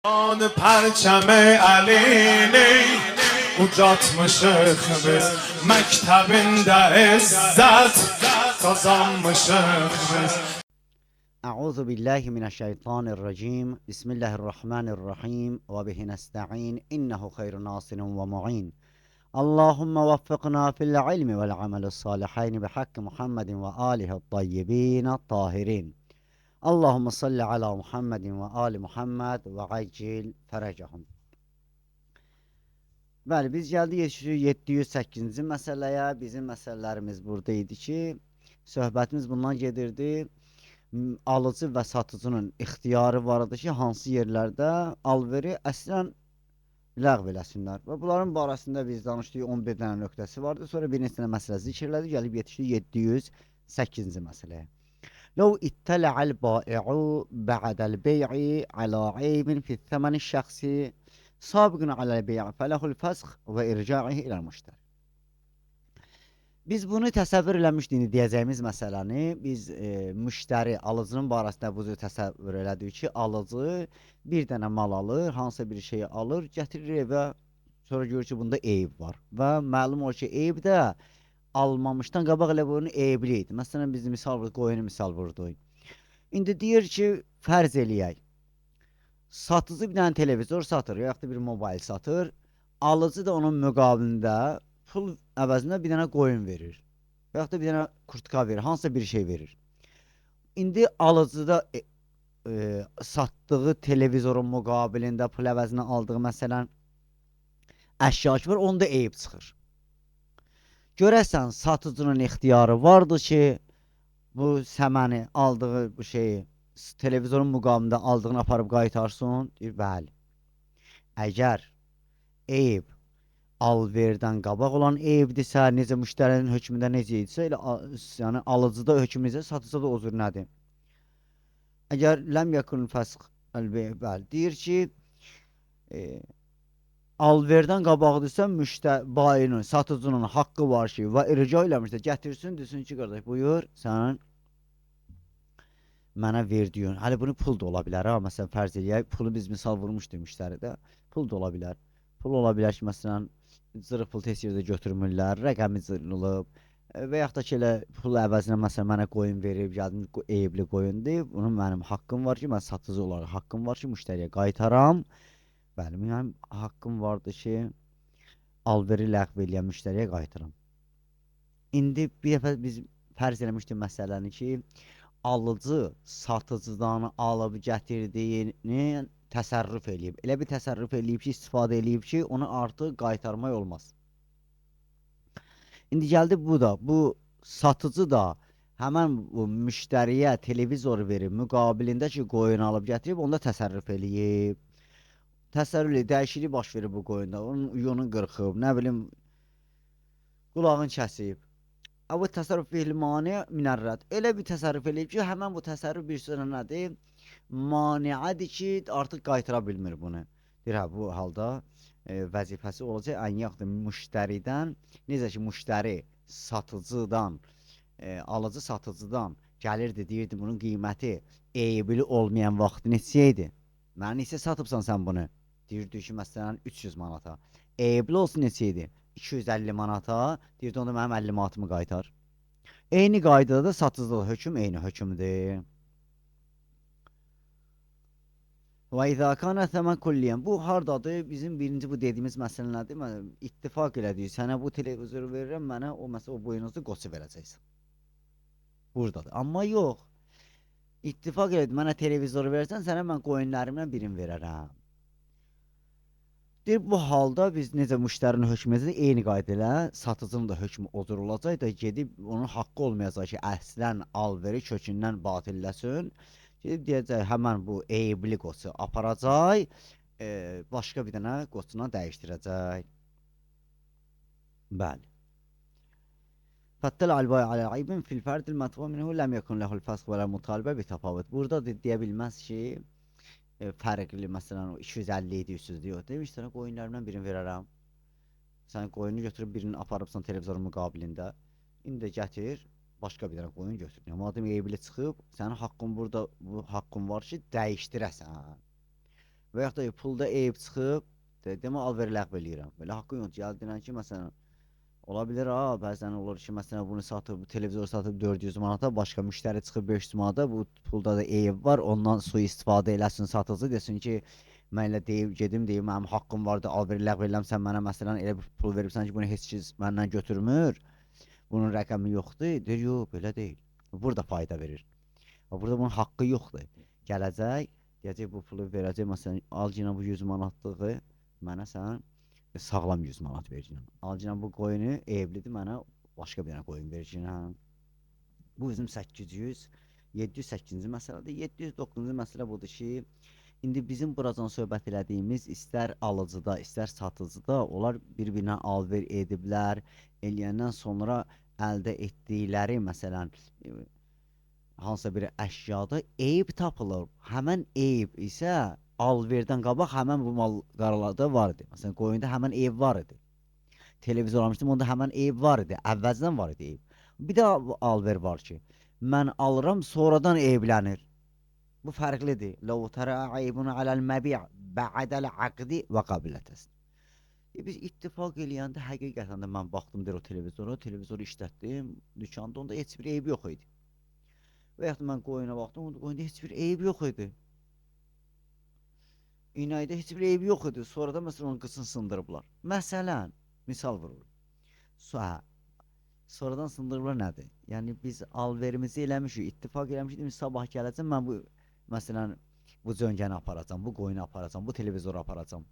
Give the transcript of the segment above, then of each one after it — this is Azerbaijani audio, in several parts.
آن پرچم علینی ucatmışıq biz məktəbində izzət qazanmışıq biz. أعوذ بالله من الشيطان الرجيم بسم الله الرحمن الرحيم وبه نستعين إنه خير ناصر ومعين اللهم وفقنا في العلم والعمل الصالحين بحق محمد وآله الطيبين الطاهرين اللهم صل على محمد وآل محمد وعجل فرجهم. Bəli, biz gəldik 708-ci məsələyə. Bizim məsələlərimiz burada idi ki, söhbətimiz bundan gedirdi. Alıcı və satıcının ixtiyarı var idi ki, hansı yerlərdə alveri əslən ləğv eləsinlər. Və bunların barəsində biz danışdıq, 11 dənə nöqtəsi vardı. Sonra bir neçə dənə məsələ zikr elədik, gəlib yetişdik 708-ci məsələyə. لو اطلع البائع بعد البيع على عيب في الثمن الشخصي سابق على البيع فله الفسخ ve irca'ihi ila müşteri. Biz bunu təsəvvür eləmişdik deyəcəyimiz məsələni. Biz müştəri, alıcının barəsində bu cür təsəvvür elədik ki, alıcı bir dənə mal alır, hansısa bir şeyi alır, gətirir evə, sonra görür ki, bunda eyib var. Və məlum olur ki, eyib də almamışdan qabaq elə bunun eyibli idi. Məsələn, biz misal vurduq, qoyunu misal vurduq. İndi deyir ki, fərz eləyək. Satıcı bir dənə televizor satır, yaxud da bir mobil satır. Alıcı da onun müqabilində pul əvəzində bir dənə qoyun verir. Yaxud da bir dənə kurtka verir, hansısa bir şey verir. İndi alıcıda satdığı televizorun müqabilində pul əvəzinə aldığı məsələn əşya var, onda eyib çıxır. Görəsən, satıcının ixtiyarı vardır ki, bu səməni aldığı bu şeyi, televizorun müqamında aldığını aparıb qaytarsın, deyir, bəli. Əgər eyib alverdən qabaq olan eyibdirsə, necə müştərinin hökmündə necə idisə, elə yəni alıcıda hökm necə, satıcıda da o cür nədir? Əgər ləm yakun fəsx bəli, deyir ki, alverdən qabaqdırsa bayinin, satıcının haqqı var ki, və irca eləmişsə, gətirsin, desin ki, qardaş, buyur, sən mənə verdiyin, hələ bunu pul da ola bilər, ha, məsələn, fərz eləyək, pulu biz misal vurmuşdur müştəridə, pul da ola bilər. Pul ola bilər ki, məsələn, zırıq pul tez yerdə götürmürlər, rəqəmi zırılıb, və yaxud da ki, elə pul əvəzinə, məsələn, mənə qoyun verib, gəldim, eyibli qoyundur, bunun mənim haqqım var ki, mən satıcı olaraq haqqım var ki, müştəriyə qaytaram. Bəli, mənim haqqım vardır ki, alveri ləğv eləyən müştəriyə qaytaram. İndi bir dəfə biz fərz eləmişdik məsələni ki, alıcı satıcıdan alıb gətirdiyini təsərrüf eləyib. Elə bir təsərrüf eləyib ki, istifadə eləyib ki, onu artıq qaytarmaq olmaz. İndi gəldi bu da, bu satıcı da həmən bu müştəriyə televizor verib, müqabilində ki, qoyun alıb gətirib, onda təsərrüf eləyib. Təsərrüf dəyişiklik baş verir bu qoyunda. Onun yonu qırxıb, nə bilim, qulağını kəsib. Bu təsərrüf fehli mani minərrəd. Elə bir təsərrüf eləyib ki, həmən bu təsərrüf bir sözlə nədir? Maniədir ki, artıq qaytıra bilmir bunu. Deyir, hə, bu halda vəzifəsi olacaq ən yaxdır müştəridən, necə ki, müştəri satıcıdan, alıcı satıcıdan gəlirdi, deyirdi, bunun qiyməti eybili olmayan vaxtı neçə idi? Mənə neçə satıbsan sən bunu? Deyirdi ki, məsələn, 300 manata. Eybli olsun neçə idi? 250 manata, deyirdi, onda mənim 50 manatımı qaytar. Eyni qaydada da satıcılıq hökm eyni hökmdür. Və izə kana səmən kulliyən. Bu hardadır? Bizim birinci bu dediyimiz məsələ nədir? Mən ittifaq elədik. Sənə bu televizoru verirəm, mənə o məsələ o boyunuzda qoçu verəcəksən. Buradadır. Amma yox. İttifaq elədik. Mənə televizoru versən, sənə mən qoyunlarımdan birini verərəm. Deyir, bu halda biz necə müştərinin hökmündə eyni qayda ilə satıcının da hökmü o cür olacaq da gedib onun haqqı olmayacaq ki, əslən alveri kökündən batilləsin. Gedib deyəcək, həmən bu eyibli qoçu aparacaq, başqa bir dənə qoçuna dəyişdirəcək. Bəli. Fəttəl albayı alə aybin fil fərdil mətva minhu ləm yəkun ləhul fəsq və lə mutalibə bi təfavüt. Burada deyə bilməz ki, fərqli, məsələn, 250 idi, 300 deyil. Demiş, sənə qoyunlarımdan birini verərəm. Sən qoyunu götürüb birini aparıbsan televizorun müqabilində. İndi gətir, başqa bir dənə qoyun götür. Madem eybli çıxıb, sənin haqqın burada, bu haqqın var ki, dəyişdirəsən. Və yaxud da pulda eyib çıxıb, demə alver ləğv eləyirəm. Belə haqqın yoxdur. Gəldin ki, məsələn, ola bilər ha, bəzən olur ki, məsələn, bunu satıb, bu televizoru satıb 400 manata, başqa müştəri çıxıb 500 manata, bu pulda da eyib var, ondan sui-istifadə eləsin satıcı, desin ki, mən elə deyib, gedim deyim, mənim haqqım vardı, alver ləğv eləm, sən mənə məsələn elə bir pul veribsən ki, bunu heç kəs məndən götürmür, bunun rəqəmi yoxdur, deyir, yox, belə deyil. Burada fayda verir. Burada bunun haqqı yoxdur. Gələcək, deyəcək bu pulu verəcək, məsələn, al yenə bu 100 manatlığı mənə sən sağlam 100 manat verəcəksən. Al yenə bu qoyunu evlidir, mənə başqa bir dənə qoyun verəcəksən. Bu bizim 800, 708-ci məsələdir. 709-cu məsələ budur ki, indi bizim buradan söhbət elədiyimiz istər alıcıda, istər satıcıda onlar bir-birinə alver ediblər, eləyəndən sonra əldə etdikləri, məsələn, hansısa bir əşyada eyib tapılır. Həmən eyib isə alverdən qabaq həmən bu mal qaralarda var idi. Məsələn, qoyunda həmən eyib var idi. Televizor almışdım, onda həmən eyib var idi. Əvvəlcədən var idi eyib. Bir də alver var ki, mən alıram, sonradan eyblənir. Bu fərqlidir. Ləv tərə əybun aləl məbi' bə'ədəl əqdi və qabilətəsin. Biz ittifaq eləyəndə həqiqətən də mən baxdım o televizoru işlətdim, dükanda onda heç bir eyib yox idi. Və yaxud mən qoyuna baxdım, qoyunda heç bir eyib yox idi. İnayda heç bir eyib yox idi. Sonra da məsələn onun qısını sındırıblar. Məsələn, misal vurur. Sonradan sındırıblar nədir? Yəni biz alverimizi eləmişik, ittifaq eləmişik, sabah gələcəm, mən bu, məsələn, bu cöngəni aparacam, bu qoyunu aparacam, bu televizoru aparacam.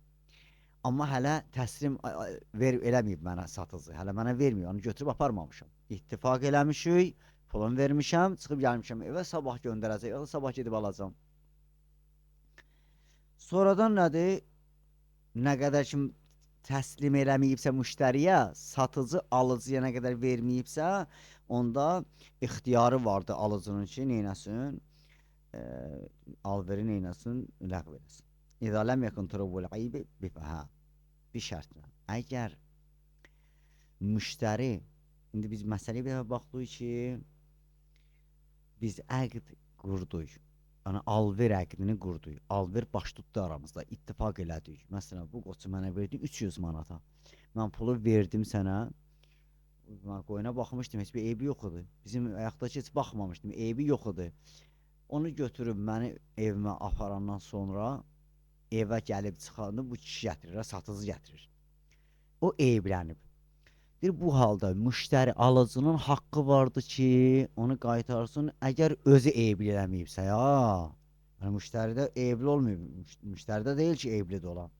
Amma hələ təslim eləməyib mənə satıcı, hələ mənə verməyib, onu götürüb aparmamışam. İttifaq eləmişik, pulunu vermişəm, çıxıb gəlmişəm evə, sabah göndərəcək, ya da sabah gedib alacam. Sonradan nədir? Nə qədər ki təslim eləməyibsə müştəriyə, satıcı alıcıya nə qədər verməyibsə, onda ixtiyarı vardı alıcının ki, neynəsin? Alveri neynəsin? Ləğv eləsin. İzə ləm yəkun turubul aybi bifəhə. Bir şərtlə. Əgər müştəri, indi biz məsələyə bir baxdıq ki, biz əqd qurduq. Yəni, alver əqdini qurduq. Alver baş tutdu aramızda. İttifaq elədik. Məsələn, bu qoçu mənə verdi 300 manata. Mən pulu verdim sənə. Mən qoyuna baxmışdım, heç bir eybi yox idi. Bizim ayaqdakı heç baxmamışdım, eybi yox idi. Onu götürüb məni evimə aparandan sonra evə gəlib çıxanda bu kişi gətirir, satıcı gətirir. O eyblənib. Bu halda müştəri alıcının haqqı vardı ki, onu qaytarsın, əgər özü eyibli eləməyibsə, ya. Yəni, müştəridə eyibli olmayıb, müştəridə deyil ki, eyblidir olan.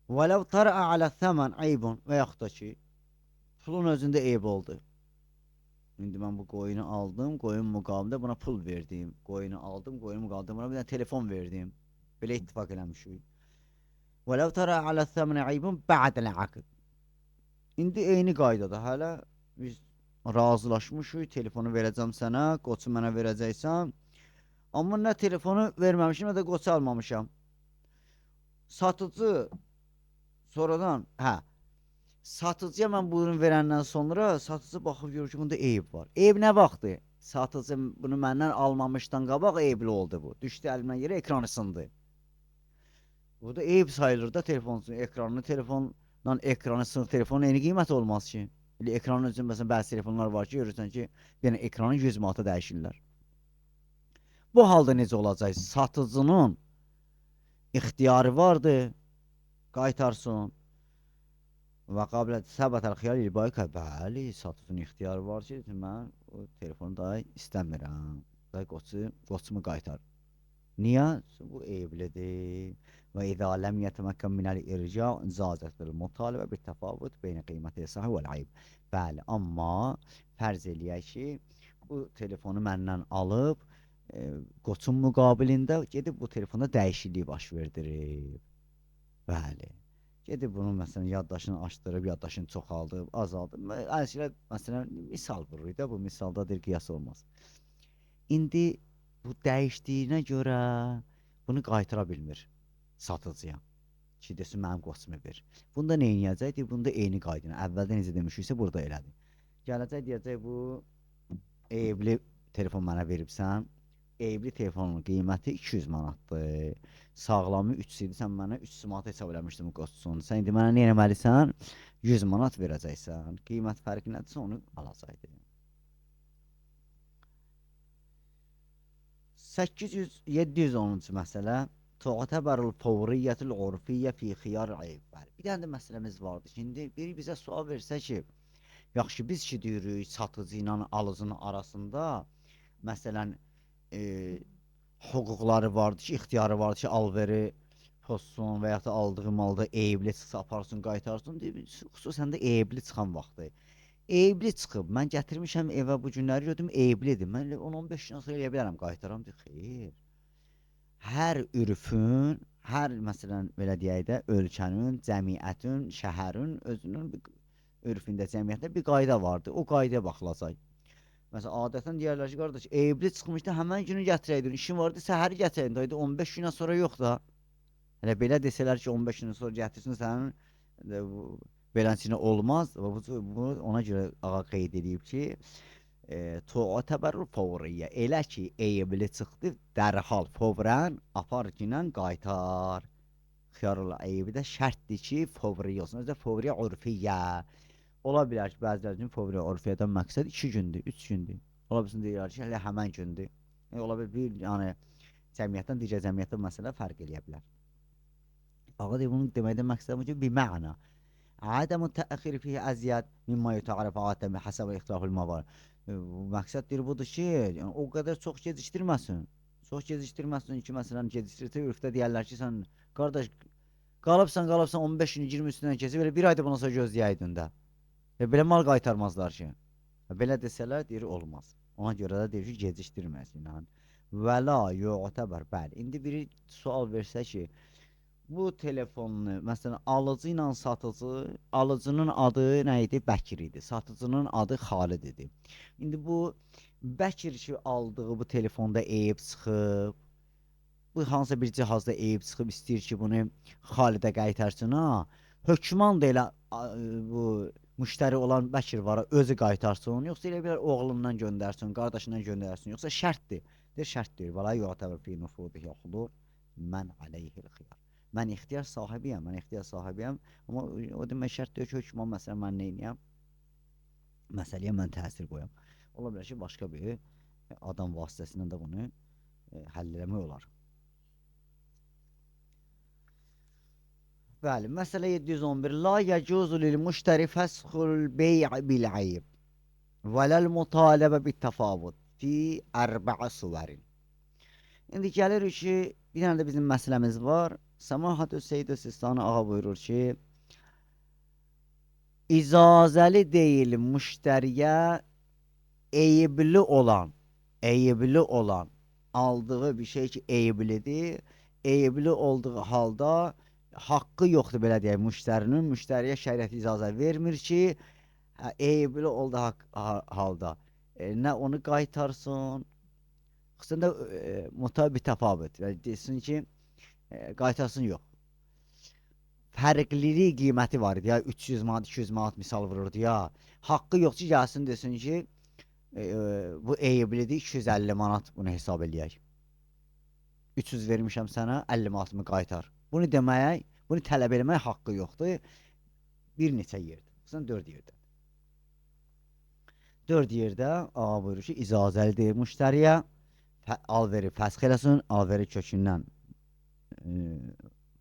Vələv tərə alə thəmən eybun və yaxud da ki, pulun özündə eyb oldu. İndi mən bu qoyunu aldım, qoyun müqabilində buna pul verdim. Qoyunu aldım, qoyun müqabilində buna bir dənə telefon verdim. Belə ittifaq eləmişik. وَلَوْ تَرَى عَلَى الثَّمْنِ عَيْبٌ بَعْدَ الْعَقْدِ. İndi eyni qaydada hələ biz razılaşmışıq, telefonu verəcəm sənə, qoçu mənə verəcəksən. Amma nə telefonu verməmişim, nə də qoçu almamışam. Satıcı sonradan, satıcıya mən bunu verəndən sonra satıcı baxıb görür ki, bunda eyib var. Eyib nə vaxtı? Satıcı bunu məndən almamışdan qabaq eyibli oldu bu. Düşdü əlimdən yerə, ekranı sındı. Burada eyib sayılır da telefonun ekranını, telefondan ekranı sınıq telefonun eyni qiymət olmaz ki. Ekranın üçün məsələn bəzi telefonlar var ki, görürsən ki, yəni ekranı 100 manata dəyişirlər. Bu halda necə olacaq? Satıcının ixtiyarı vardı, qaytarsın. Və qabilət səbətəl xiyar ilbay ki, bəli, satıcının ixtiyarı var ki, mən o telefonu da istəmirəm. Da qoçumu qaytar. Niyə? Bu eyblidir. Və izə ləm yətəməkkən minəl irca icazətdir mutalibə bir təfavut beynə qiyməti sahi vəl ayıb. Bəli, amma fərz eləyək ki, bu telefonu məndən alıb, qoçun müqabilində gedib bu telefonda dəyişiklik baş verdirib. Bəli. Gedib bunu məsələn yaddaşını açdırıb, yaddaşını çoxaldıb, azaldıb. Məsələn, misal vurur da, bu misaldadır, qiyas olmaz. İndi bu dəyişdiyinə görə bunu qaytıra bilmir satıcıya. Ki, desin, mənim qoçumu ver. Bunda nə eləyəcək? Bunda eyni qaydını. Əvvəldə necə demişiksə, burada elədir. Gələcək, deyəcək, bu eyibli telefon mənə veribsən, eyibli telefonun qiyməti 200 manatdır. Sağlamı 3 idi. Sən mənə 300 manat hesab eləmişdin qoçsun. Sən indi mənə nə etməlisən? 100 manat verəcəksən. Qiymət fərqi nədirsə onu alacaqdın. 800 710-cu məsələ. Tu'tabarul fawriyyətul urfiyyə fi xiyar ayb. Bir dənə də məsələmiz vardı. Şimdi biri bizə sual versə ki, yaxşı biz ki deyirik satıcı ilə alıcının arasında məsələn hüquqları vardı ki, ixtiyarı vardı ki, alveri pozsun və ya da aldığı malda eyibli çıxsa aparsın, qaytarsın. Xüsusən də eyibli çıxan vaxtı. Eyibli çıxıb, mən gətirmişəm evə bu günləri gördüm, eyblidir. Mən 10-15 gün sonra eləyə bilərəm, qaytaram. Xeyr. Hər ürfün, hər məsələn belə deyək də, ölkənin, cəmiyyətin, şəhərin özünün bir ürfündə, cəmiyyətdə bir qayda vardı. O qaydaya baxılacaq. Məsələn, adətən deyərlər ki, qardaş, eyibli çıxmışdı, həmən günü gətirəydin, işin vardı, səhəri gətirəydin, daydı, 15 gündən sonra yox da. Hələ belə desələr ki, 15 gündən sonra gətirsin, sənin beləsinə olmaz. Bu ona görə ağa qeyd edib ki, tu'tabarul favriyyə. Elə ki, eyibli çıxdı, dərhal favrən apar ginən qaytar. Xiyarul eybi də şərtdir ki, favriyyə olsun. Özdə favriyyə urfiyyə. Ola bilər ki, bəziləri üçün favriyyə urfiyyədən məqsəd 2 gündür, 3 gündür. Ola bilsin deyirlər ki, hələ həmən gündür. Ola bilər bir, yəni cəmiyyətdən digər cəmiyyətdən məsələ fərq eləyə bilər. Ağa deyir, bunun deməkdə məqsəd bu ki, bir məna. Ədəmun təəxir fihi əziyyət mimma yuta'arif adəmi həsəbə ixtilafil mavar. Məqsəd deyir budur ki, yəni, o qədər çox gecikdirməsin. Çox gecikdirməsin ki, məsələn, gecikdirsə ürfdə deyərlər ki, sən qardaş qalıbsan 15 gün 20 üstündən keçib, belə bir ayda bundan sonra gözləyəydin də. Belə mal qaytarmazlar ki. Belə desələr deyir olmaz. Ona görə də deyir ki, gecikdirməsin. Və la yu'tabar. Bəli. İndi biri sual versə ki, bu telefonunu, məsələn, alıcı ilə satıcı, alıcının adı nə idi? Bəkir idi. Satıcının adı Xalid idi. İndi bu Bəkir ki aldığı bu telefonda eyib çıxıb, bu hansısa bir cihazda eyib çıxıb istəyir ki, bunu Xalidə qaytarsın, ha. Hökman da elə bu müştəri olan Bəkir var, özü qaytarsın, yoxsa elə bilər oğlundan göndərsin, qardaşından göndərsin, yoxsa şərtdir. Deyir, şərtdir. Və la yu'tabar fi nufudihi hudur mən aleyhil xiyar. Mən ixtiyar sahibiyəm, amma o demək şərt deyir ki, hökman məsələn mən neyniyəm? Məsələyə mən təsir qoyam. Ola bilər ki, başqa bir adam vasitəsindən də bunu həll eləmək olar. Bəli, məsələ 711. La yecuzu lil müştəri fəsxul bey' bil ayb və ləl mutaləbə bit təfavud fi ərbəə suvarin. İndi gəlirik ki, bir dənə də bizim məsələmiz var. Səmahat-ı Seyyid-i Sistani ağa buyurur ki, icazəli deyil müştəriyə eyibli olan aldığı bir şey ki eyblidir, eyibli olduğu halda haqqı yoxdur, belə deyək, müştərinin, müştəriyə şəriət icazə vermir ki, eyibli olduğu halda nə onu qaytarsın, xüsusən də mutabit təfavüt, desin ki, qaytarsın yox. Fərqliliyi qiyməti var idi ya, 300 manat, 200 manat misal vururdu ya. Haqqı yox ki, gəlsin desin ki, bu eyblidir, 250 manat bunu hesab eləyək. 300 vermişəm sənə, 50 manatımı qaytar. Bunu demək, bunu tələb eləmək haqqı yoxdur. Bir neçə yerdə, xüsusən 4 yerdə. 4 yerdə ağa buyurur ki, icazəlidir müştəriyə, alveri fəsx eləsin, alveri kökündən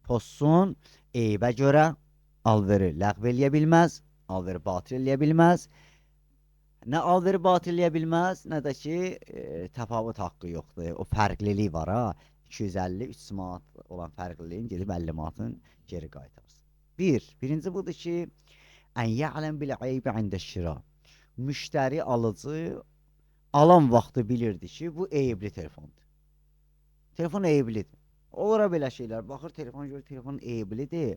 pozsun, eybə görə alveri ləğv eləyə bilməz, alveri batil eləyə bilməz. Nə alveri batil eləyə bilməz, nə də ki, təfavüt haqqı yoxdur. O fərqlilik var ha, 250-300 manat olan fərqliliyin gedib 50 manatın geri qaytarsın. Birinci budur ki, ən ya'ləm bil eybi ində şira. Müştəri alıcı alan vaxtı bilirdi ki, bu eyibli telefondur. Telefon eyblidir. Olara belə şeylər, baxır telefon görür, telefon eyblidir.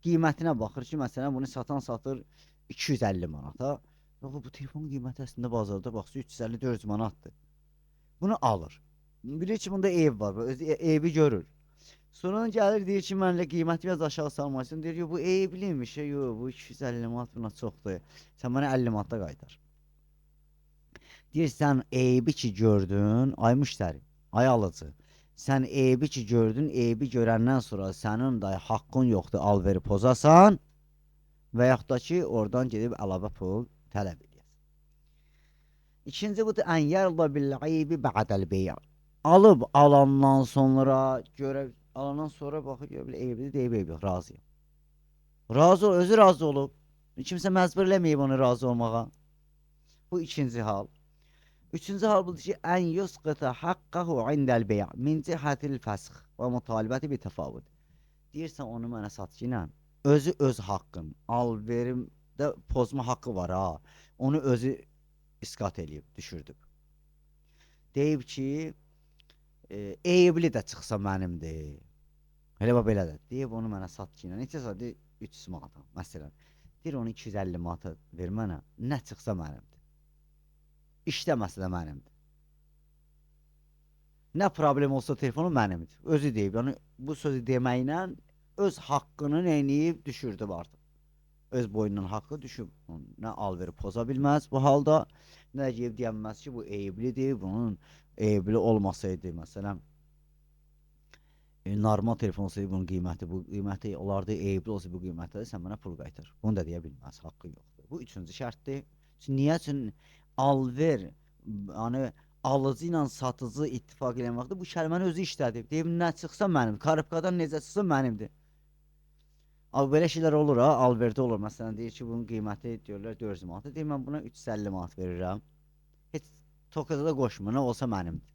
Qiymətinə baxır ki, məsələn, bunu satan satır 250 manata. Yox, bu telefonun qiyməti əslində bazarda baxsa 350-400 manatdır. Bunu alır. Bilir ki, bunda eyb var, öz eybi görür. Sonra gəlir, deyir ki, mənlə qiyməti biraz aşağı salmasın. Deyir, bu eybliymiş, yox, bu 250 manat buna çoxdur. Sən mənə 50 manatda qaytar. Deyir, sən eybi ki gördün, ay müştəri. Ay alıcı, sən eybi ki gördün, eybi görəndən sonra sənin də haqqın yoxdur alveri pozasan və yaxud da ki, oradan gedib əlavə pul tələb edəsən. İkinci budur, ən yərda bil aybi ba'dəl bey'. Alıb alandan sonra alandan sonra baxır görür eybidir, deyib eybi yox, razıyam. Razı ol, özü razı olub. Kimsə məcbur eləməyib onu razı olmağa. Bu ikinci hal. Üçüncü hal budur ki, ən yusqita haqqahu indəl bey' min cihatil fəsx və mütalibəti bi təfavüd. Deyirsən onu mənə satıcı ilə özü öz haqqın, alverimdə pozma haqqı var ha. Onu özü isqat eləyib, düşürdüb. Deyib ki, eyibli də çıxsa mənimdir. Elə belədir. Deyib onu mənə satıcı ilə. Neçə saat? 300 manata, məsələn. Deyir onu 250 manata ver mənə, nə çıxsa mənimdir. İşləməsə də mənimdir. Nə problem olsa telefonu mənimdir. Özü deyib, yəni bu sözü deməklə öz haqqını neyniyib, düşürdü artıq. Öz boyundan haqqı düşüb. Nə alveri poza bilməz bu halda, nə deyib deyəməz ki, bu eyblidir, bunun eyibli olmasaydı, məsələn, normal telefon olsaydı bunun qiyməti, bu qiyməti olardı, eyibli olsa bu qiymətdə sən mənə pul qaytar. Bunu da deyə bilməz, haqqı yoxdur. Bu üçüncü şərtdir. Niyə üçün alver, yəni alıcı ilə satıcı ittifaq edən vaxtda bu kəlməni özü işlədib. Deyib, nə çıxsa mənim, karıbqadan necə çıxsa mənimdir. Abi belə şeylər olur ha, alverdə olur. Məsələn, deyir ki, bunun qiyməti deyirlər 400 manat. Deyir, mən buna 350 manat verirəm. Heç tokada da qoşmur, nə olsa mənimdir.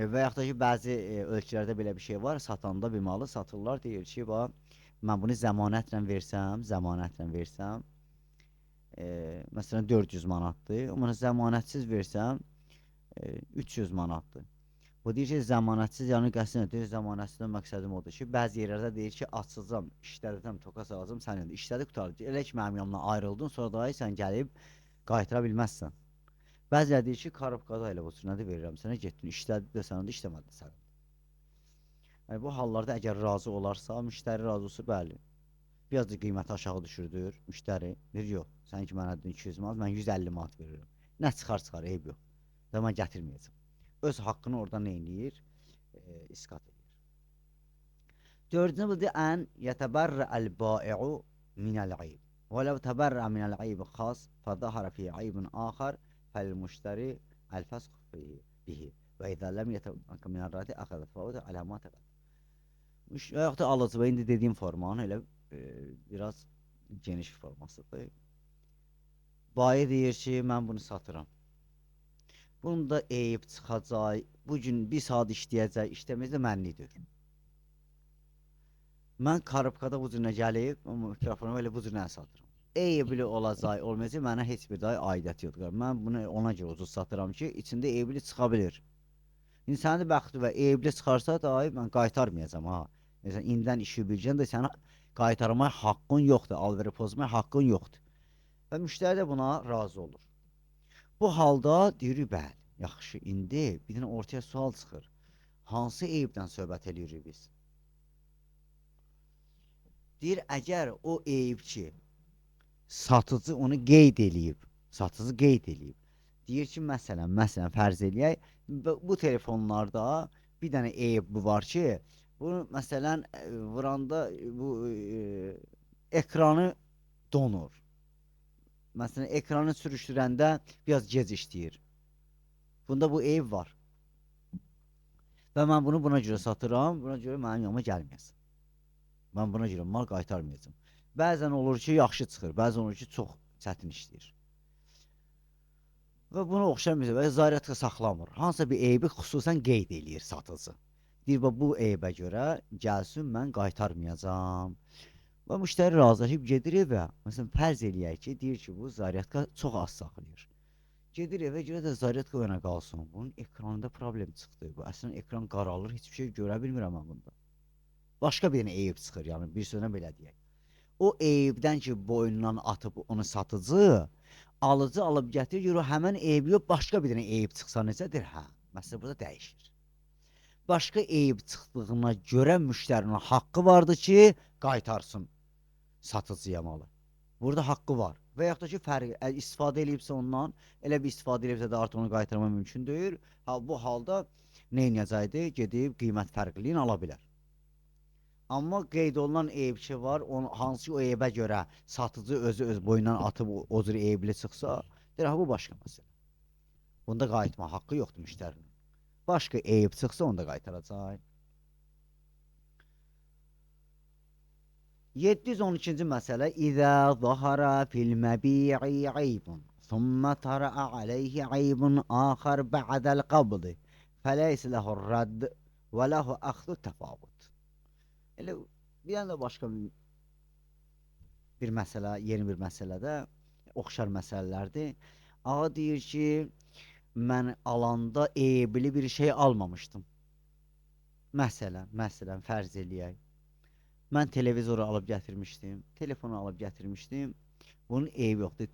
Və yaxud da ki, bəzi ölkələrdə belə bir şey var, satanda bir malı satırlar, deyir ki, mən bunu zəmanətlə versəm, məsələn 400 manatdır, amma zəmanətsiz versəm 300 manatdır. Bu deyir ki, zəmanətsiz, yəni qəsdən deyir, zəmanətsizdən məqsədim odur ki, bəzi yerlərdə deyir ki, açacam, işlədəcəm, toka salacam, sən indi işlədi qutardı, elə ki, mənim yanımdan ayrıldın, sonra da sən gəlib qaytıra bilməzsən. Bəziləri deyir ki, karıbqada ilə bu sürədə verirəm sənə, getdin, işlədi də sənə, işləmədi də sənə. Yəni, bu hallarda əgər razı olarsa, müştəri razı olsa, bəli, biraz da qiyməti aşağı düşürdür, müştəri deyir, yox, sən ki, mənə 200 manat, mən 150 manat verirəm. Nə çıxar, eyb yox, və mən gətirməyəcəm. Öz haqqını oradan neyniyir, isqat edir. Dördüncü budur, ən yətəbərrə əl-bai'u minəl-ayb. Və ləv təbərrə minəl-ayb xas, fədahara fi aybın axar, fəl-müştəri əl-fəsq bihi və izə ləm yətəbərrə minəl-rati əxədə fəvədə aləmat əqəd. Və yaxud da alıcı və indi dediyim formanı elə biraz geniş formasıdır. Bayi deyir ki, mən bunu satıram. Bunda eyib çıxacaq, bugün bir saat işləyəcək, işləməyəcək mənlidir. Mən karıbqada bu cürünə gəlib, mikrofonumu elə bu cürünə satıram. Eyibli olacaq, olmayacaq, mənə heç bir day aidiyyəti yoxdur. Mən bunu ona görə ucuz satıram ki, içində eyibli çıxa bilir. İnsanın bəxti və eyibli çıxarsa da, mən qaytarmayacam ha. Mesela indən işi biləcəkən də sənə qaytarmaya haqqın yoxdur, alveri pozmaya haqqın yoxdur. Və müştəri də buna razı olur. Bu halda deyir, bəli, yaxşı, indi bir dənə ortaya sual çıxır. Hansı eyibdən söhbət edirik biz? Deyir, əgər o eyib ki, satıcı onu qeyd eləyib, deyir ki, məsələn, fərz eləyək, bu telefonlarda bir dənə eyib var ki, bunu məsələn vuranda bu ekranı donur. Məsələn, ekranı sürüşdürəndə biraz gec işləyir. Bunda bu eyib var. Və mən bunu buna görə satıram, buna görə mənim yanıma gəlməyəsin. Mən buna görə mal qaytarmayacam. Bəzən olur ki, yaxşı çıxır, bəzən olur ki, çox çətin işləyir. Və buna oxşamayacaq və zairətlə saxlamır. Hansısa bir eybi xüsusən qeyd eləyir satıcı. Deyir, bu eybə görə gəlsin, mən qaytarmayacam. Və müştəri razılaşıb gedir evə. Məsələn, fərz eləyək ki, deyir ki, bu zaryadka çox az saxlayır. Gedir evə görə də zaryadka önə qalsın. Bunun ekranında problem çıxdı. Bu əslən ekran qaralır, heç bir şey görə bilmirəm mən bunda. Başqa bir eyib çıxır, yəni bir sözlə belə deyək. O eyibdən ki, boynundan atıb onu satıcı, alıcı alıb gətirir, həmən eybi yox, başqa bir eyib çıxsa necədir? Hə, məsələ burada dəyişir. Başqa eyib çıxdığına görə müştərinin haqqı vardır ki, qaytarsın satıcıya malı. Burada haqqı var. Və yaxud da ki, fərqi istifadə eləyibsə ondan, elə bir istifadə eləyibsə də artıq onu qaytarmaq mümkün deyil. Bu halda nə edəcəkdir? Gedib qiymət fərqliliyin ala bilər. Amma qeyd olunan eyib ki var, hansı o eybə görə satıcı özü öz boyundan atıb o cür eybli çıxsa, deyir, bu başqa məsələ. Bunda qayıtma haqqı yoxdur müştərinin. Başqa eyib çıxsa onda qaytaracaq. 712-ci məsələ İzə zahara fil məbi'i aybun thumma tara'a alayhi aybun axar ba'dəl qabdı fəleysə ləhu radd və ləhu axdu təfavut. Elə bir dənə də başqa bir məsələ, yeni bir məsələdə oxşar məsələlərdir. Ağa deyir ki, mən alanda eybli bir şey almamışdım. Məsələn, fərz eləyək. Mən televizoru alıb gətirmişdim, telefonu alıb gətirmişdim. Bunun eybi yoxdur.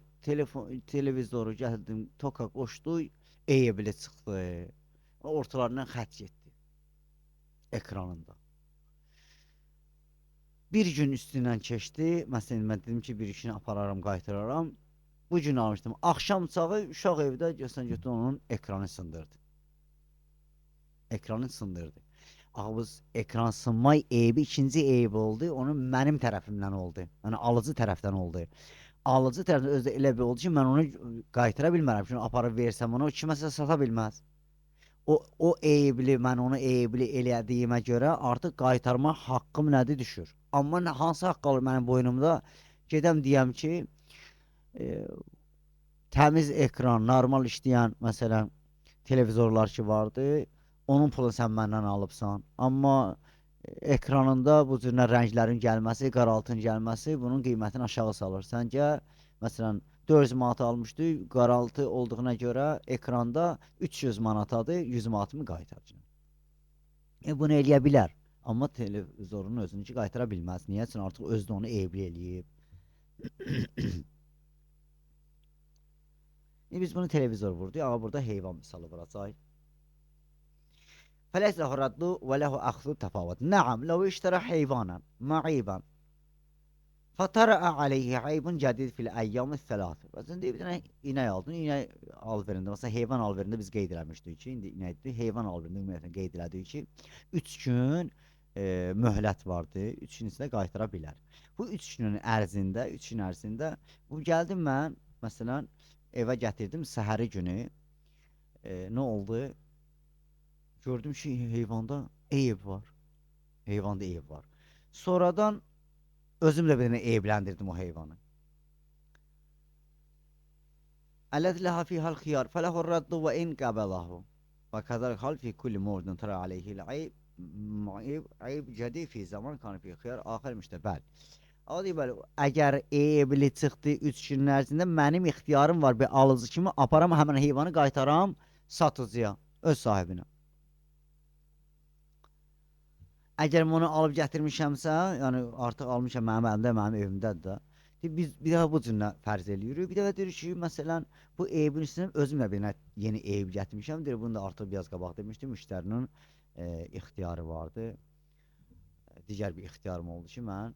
Televizoru gətirdim, toka qoşdu, eybli çıxdı. Ortalarından xətt getdi ekranında. Bir gün üstündən keçdi. Məsələn, mən dedim ki, bir işini apararam, qaytararam. Bu gün almışdım. Axşam çağı uşaq evdə göstərən götürün onun ekranı sındırdı. Ekranı sındırdı. Ağız ekran sınma eybi ikinci eyb oldu. Onun mənim tərəfimdən oldu. Yəni alıcı tərəfdən oldu. Alıcı tərəfdən özdə elə bir oldu ki, mən onu qaytara bilmərəm. Şunu aparıb versəm onu kiməsə sata bilməz. O eybli, mən onu eybli elədiyimə görə artıq qaytarma haqqım nədir düşür. Amma hansı haqq alır mənim boynumda? Gedəm deyəm ki, təmiz ekran, normal işləyən, məsələn, televizorlar ki vardı, onun pulunu sən məndən alıbsan. Amma ekranında bu cür rənglərin gəlməsi, qaraltın gəlməsi bunun qiymətini aşağı salır. Səncə, məsələn, 400 manat almışdı, qaraltı olduğuna görə ekranda 300 manatadır, 100 manatımı qaytaracaq. Bunu eləyə bilər. Amma televizorun özünü ki, qaytara bilməz. Niyə? Çünki artıq özü də onu eyibli eləyib. Biz bunu televizor vurdu. Amma burada heyvan misalı vuracaq. فليس له الرد وله أخذ التفاوت. نعم لو اشترى حيوانا معيبا فطرأ عليه عيب جديد في الأيام الثلاثة. Bazen bir tane inek aldın, inek alverində, məsələn heyvan alverində biz qeyd eləmişdik ki, indi inəkdir, heyvan alverində ümumiyyətlə qeyd elədik ki, 3 gün möhlət vardı, 3 gün içində qaytara bilər. Bu 3 günün ərzində, bu gəldim mən, məsələn, evə gətirdim səhəri günü, nə oldu? Gördüm ki, heyvanda eyib var. Heyvanda eyib var. Sonradan özüm də bir dənə eybləndirdim o heyvanı. Əlləzi ləhə fihəl xiyar fələhur raddu və in qəbəlahu. Və kəzəlik hal fi kulli mordun tərə aleyhil ayib cədi fi zaman kanı fi xiyar axir müştəbəl. Adi bəli, əgər eybli çıxdı 3 günün ərzində mənim ixtiyarım var bir alıcı kimi aparam həmən heyvanı qaytaram satıcıya, öz sahibinə. Əgər onu alıb gətirmişəmsə, yəni artıq almışam mənim əlimdə, mənim evimdədir də. Biz bir daha bu cürlə fərz eləyirik. Bir dəfə deyirik ki, məsələn, bu eybin üstünə özüm də bir yeni eyb gətirmişəm. Deyir, bunu da artıq biraz qabaq demişdim, müştərinin ixtiyarı vardı. Digər bir ixtiyarım oldu ki, mən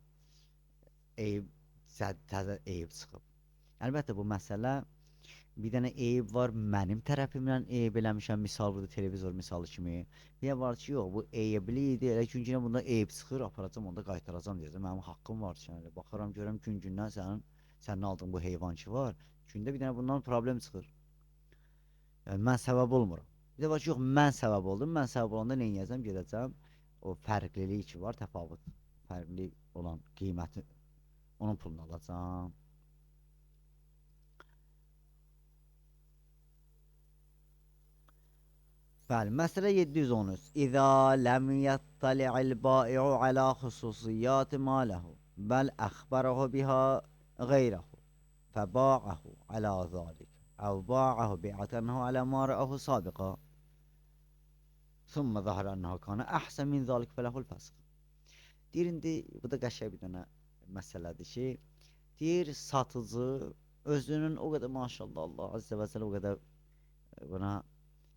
təzə eyb çıxıb. Əlbəttə, bu məsələ bir dənə eyb var, mənim tərəfimdən eyb eləmişəm, misal burada televizor misalı kimi. Bir var ki, yox, bu eybli idi, elə gün-günə bunda eyb çıxır, aparacam, onda qaytaracam deyəcəm, mənim haqqım var ki, baxaram, görəm gün-gündən sənin aldığın bu heyvan ki var, gündə bir dənə bundan problem çıxır. Yəni, mən səbəb olmuram. Bir də var ki, yox, mən səbəb oldum, mən səbəb olanda nə edəcəm, gedəcəm, o fərqlilik ki var, təfavut, fərqli olan qiyməti, onun pulunu alacam. Bəli, məsələ 713. İzə ləm yəttəli'il bai'u alə xüsusiyyəti maləhu, bəl əxbərəhu biha qeyrəhu, fəba'əhu alə zəlik, əv ba'əhu bi'ətənəhu alə ma rəəhu sabiqa, thumma zəhərə ənəhu kanə əhsən min zəlik fələhul fəsq. Deyir, indi, bu da qəşəng bir dənə məsələdir ki, deyir, satıcı özünün o qədər, maşallah, Allah Azze və Cəllə o qədər buna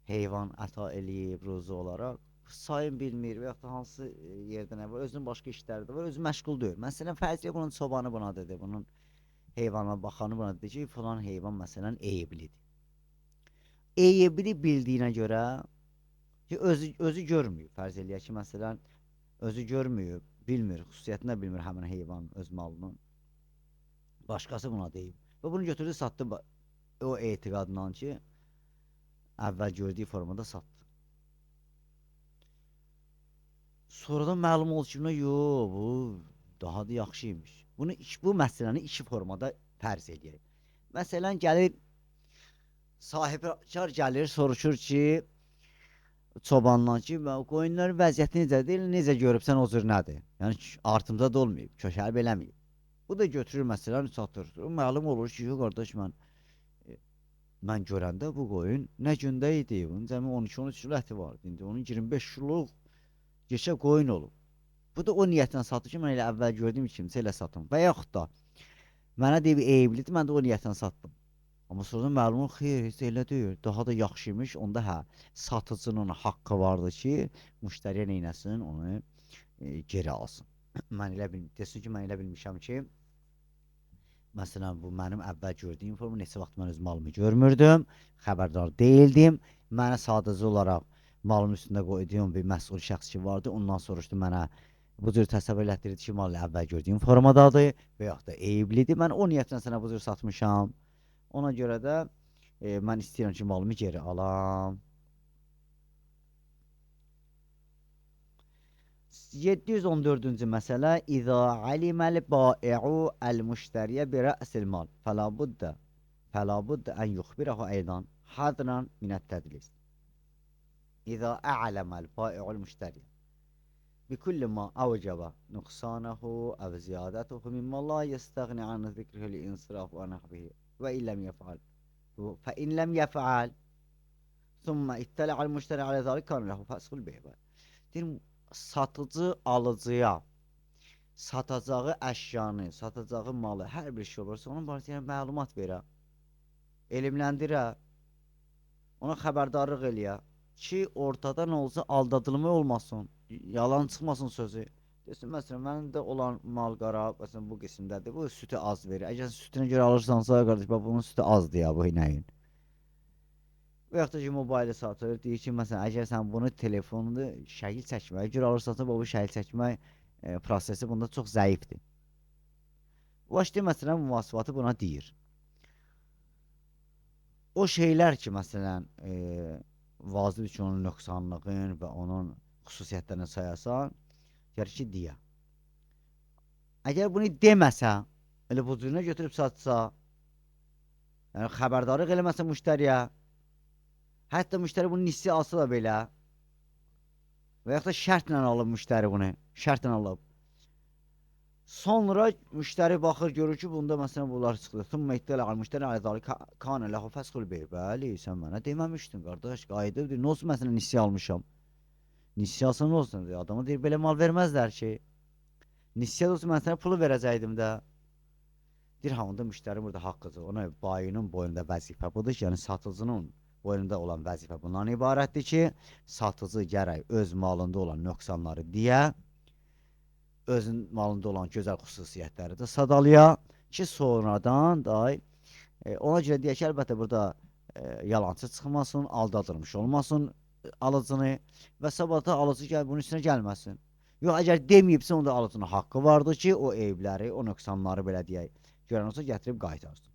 heyvan əta eləyib ruzu olaraq, sayın bilmir və yaxud da hansı yerdə nə var, özünün başqa işləri də var, özü məşğul deyil. Məsələn, fərziyə bunun çobanı buna dedi, bunun heyvana baxanı buna dedi ki, falan heyvan məsələn eyblidir. Eyibli bildiyinə görə ki, özü görmüyor. Fərz eləyək ki, məsələn, özü görmüyor, bilmir, xüsusiyyətini də bilmir həmin heyvan öz malının. Başqası buna deyib. Və bunu götürdü, satdı o etiqadla ki, əvvəl gördüyü formada satdı. Sonradan məlum oldu ki, yox, bu daha da yaxşıymış. Bu məsələni iki formada fərz eləyək. Məsələn, gəlir, sahibkar gəlir, soruşur ki, çobandan ki, qoyunların vəziyyəti necədir, necə görübsən o cür nədir? Yəni, artımda da olmayıb, köşəlib eləməyib. Bu da götürür məsələn, satır. Məlum olur ki, yox, qardaş, mən görəndə bu qoyun nə gündə idi? Bunun cəmi 12-13 kilo əti vardı. İndi onun 25 kilo geçə qoyun olub. Bu da o niyyətlə satır ki, mən elə əvvəl gördüyüm kimsə elə satım. Və yaxud da mənə deyib eyblidir, mən də o niyyətlə satdım. Amma sonradan məlum olur, xeyr, heç elə deyil. Daha da yaxşıymış. Onda hə, satıcının haqqı vardı ki, müştəriyə neynəsin, onu geri alsın. Mən elə desin ki, mən elə bilmişəm ki, məsələn, bu mənim əvvəl gördüyüm formu, neçə vaxt mən öz malımı görmürdüm, xəbərdar deyildim. Mənə sadəcə olaraq malımın üstündə qoyduğum bir məsul şəxs ki vardı, ondan soruşdu mənə, bu cür təsəvvür etdirdi ki, mal əvvəl gördüyüm formadadır və yaxud da eyblidir. Mən o niyyətlə sənə bu cür satmışam. Ona görə də mən istəyirəm ki, malımı geri alam. 714-cü məsələ İzə aliməl bai'u əl-müştəriyə bi rə'sil mal fəla buddə ən yuxbirəhu eydan hadran minət tədlis. İzə a'ləməl bai'u əl-müştəriyə bi kulli ma avcəbə nüqsanahu əv ziyadətuhu mimma la yəstəğni an zikrihü li-insirafu və nəhvihi və illəm yəfəal. Fə in ləm yəfəal thumma ittələ'al müştəri alə zəlik kan ləhu fəsqul beyvə. Deyim, satıcı alıcıya satacağı əşyanı, satacağı malı, hər bir şey olursa onun barəsində məlumat verə, elmləndirə, ona xəbərdarlıq eləyə ki, ortada nə olsa aldadılma olmasın, yalan çıxmasın sözü. Desin, məsələn, mənim də olan mal qara, məsələn, bu qismdədir, bu sütü az verir. Əgər sütünə görə alırsansa, qardaş, bunun sütü azdır ya, bu inəyin. Və yaxud da ki, mobaylı satır, deyir ki, məsələn, əgər sən bunu telefonunda şəkil çəkməyə görə alırsansa, bu şəkil çəkmək prosesi bunda çox zəifdir. Başlayır, məsələn, müvasifatı buna deyir. O şeylər ki, məsələn, vacib ki, onun nöqsanlığın və onun xüsusiyyətlərini sayasan, gəlir ki, deyə. Əgər bunu deməsə, elə bu cürünə götürüb satsa, yəni xəbərdarlıq eləməsə müştəriyə, hətta müştəri bunu nissi alsa da belə və yaxud da şərtlə alıb müştəri bunu, şərtlə alıb. Sonra müştəri baxır, görür ki, bunda məsələn bunlar çıxdı. Thumma ittələ al-müştəri alə zəlik kana ləhu fəsxul bey. Bəli, sən mənə deməmişdin, qardaş, qayıdıbdır. Nə olsun məsələn nissi almışam? Nissi alsan nə olsun? Adama deyir, belə mal verməzlər ki. Nissi olsun, mən sənə pulu verəcəkdim də. Deyir, ha, onda müştəri burada haqqıdır. Ona bayının boyunda vəzifə budur ki, yəni satıcının boyunda olan vəzifə bundan ibarətdir ki, satıcı gərək öz malında olan nöqsanları deyə, özün malında olan gözəl xüsusiyyətləri də sadalaya ki, sonradan da ona görə deyək ki, əlbəttə burada yalancı çıxmasın, aldadılmış olmasın alıcını və sabahda alıcı bunun üstünə gəlməsin. Yox, əgər deməyibsə, onda alıcının haqqı vardır ki, o eybləri, o nöqsanları belə deyək, görən olsa gətirib qaytarsın.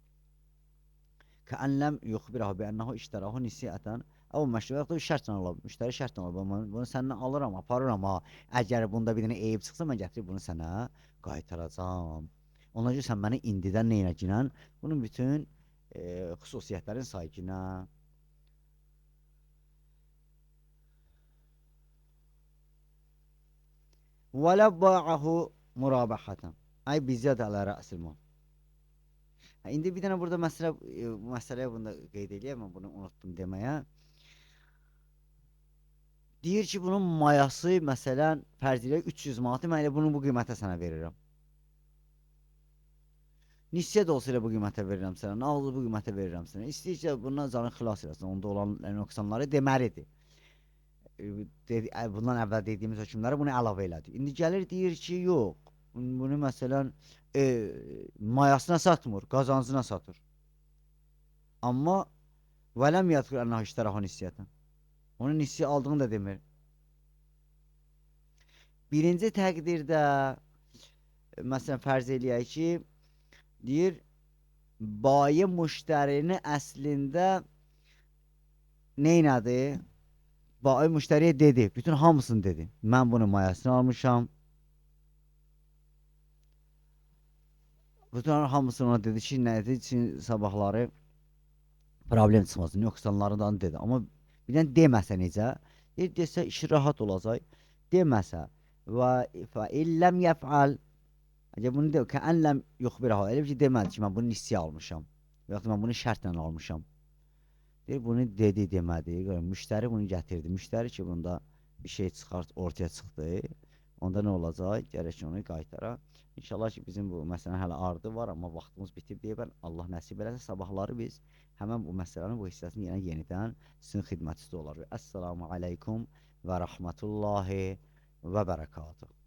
Kəənləm yuxbirəhu bi'ənəhu iştərahu nisiyyətən əv məşruə yaxud da şərtlə alıb, müştəri şərtlə alıb, bunu səndən alıram, aparıram, əgər bunda bir dənə eyib çıxsa, mən gətirib bunu sənə qaytaracam. Ona görə sən məni indidən neynəginən, bunun bütün xüsusiyyətlərin sayginə. Və ləbba'ahu murabəhətən, ay bizzət ələ rəsilman. İndi bir dənə burada məsələyə bunda qeyd edəyəm, mən bunu unutdum deməyə. Deyir ki, bunun mayası, məsələn, fərz edək 300 manatı, mən elə bunu bu qiymətə sənə verirəm. Nisyə də olsa elə bu qiymətə verirəm sənə, nağlı bu qiymətə verirəm sənə. İstəyirsə, bundan canı xilas eləsin, onda olan nöqsanları deməlidir. Bundan əvvəl dediyimiz hökmləri bunu əlavə elədi. İndi gəlir, deyir ki, yox, bunu məsələn mayasına satmır, qazancına satır. Amma və ləm yadxul ənəhu iştərəhu nissiyyətən. Onun nissi aldığını da demir. Birinci təqdirdə məsələn fərz eləyək ki, deyir bayi müştərini əslində neynədi? Bayi müştəriyə dedi, bütün hamısını dedi. Mən bunu mayasını almışam. Bütün hamısını ona dedi ki, nədir üçün sabahları problem çıxmasın, yoxsanlarından dedi. Amma bir dənə deməsə necə? Desə işi rahat olacaq. Deməsə və illəm yəfəl, əgər bunu deyir ki, ənləm yuxbirəha, elə bir ki, demədi ki, mən bunu nissiyə almışam. Və yaxud mən bunu şərtlə almışam. Deyir, bunu dedi, demədi. Müştəri bunu gətirdi. Müştəri ki, bunda bir şey çıxart, ortaya çıxdı. Onda nə olacaq? Gərək ki, onu qaytara. İnşallah ki, bizim bu məsələnin hələ ardı var, amma vaxtımız bitib deyə mən Allah nəsib eləsə, sabahları biz həmən bu məsələnin bu hissəsini yenidən sizin xidmətinizdə olar. Əssalamu aleykum və rəhmətullahi və bərəkatuhu.